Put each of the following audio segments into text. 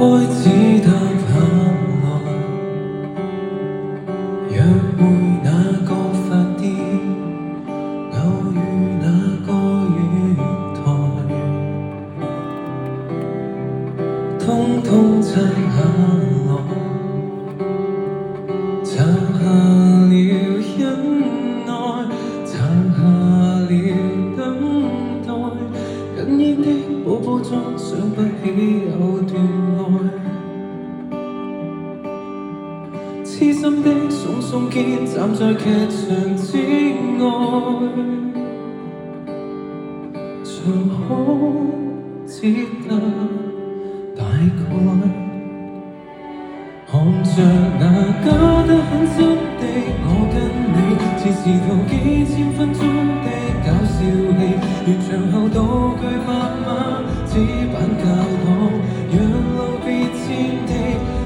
開始得很耐，約會那個飯店，偶遇那個月台，通通撐下來，撐下了忍耐，撐下了等待，緊煙的寶寶中想不起有段愛，痴心的聳聳肩站在劇場之外，像可只得大概，看着那加得很真的我跟你，似是套幾千分鐘的搞笑戲，完場後道具白馬紙板教堂，讓路別佔地，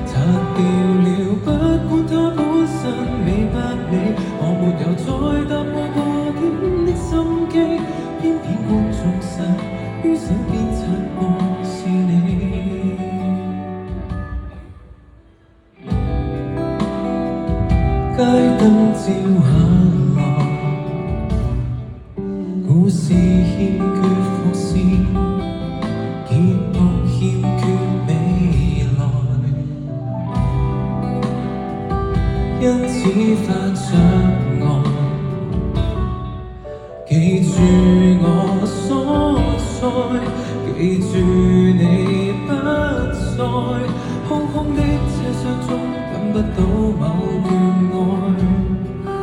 拆掉了不管它本身美不美，我沒有再搭過過點的心機，偏偏觀眾席於身邊擦過是你。街燈照下來，故事欠缺伏線，結局欠缺未來，因此發障礙。記住我所在，記住你不在，空空的車廂中等不到某段愛，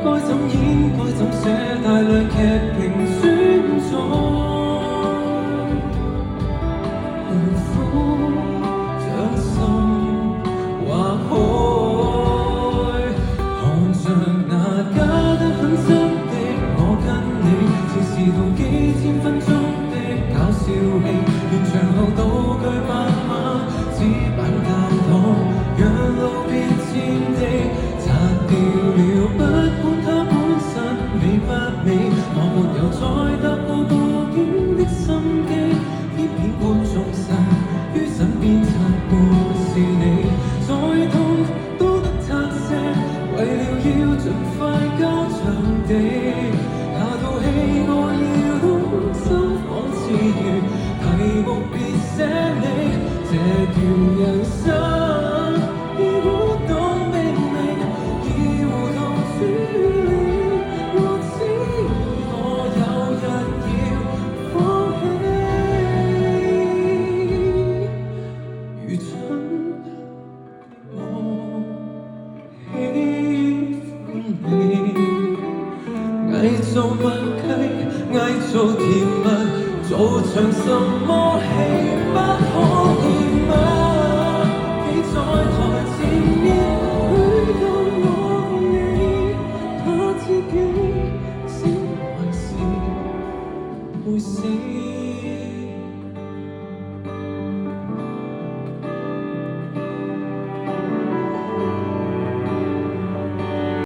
該怎演該怎寫，大量劇評選在，無苦將心劃開，看着那加得很真的我跟你，似是套幾千分鐘的搞笑戲，完場後道具白馬紙板教堂，讓路別佔地，拆掉了不管它本身美不美，我沒有再搭過過點的心機，偏偏觀眾席於身邊擦過是你，再痛都得拆卸，為了要盡快交場地，那套戲我要懂心仿似如題目別寫你，這段人生已估到命令，已糊塗處理，我知我有日要放棄，愚蠢我喜歡你，偽造默契，偽造甜蜜，做場什麼戲不可以嗎？企在台前面許多我共你，怕自己先還是會死。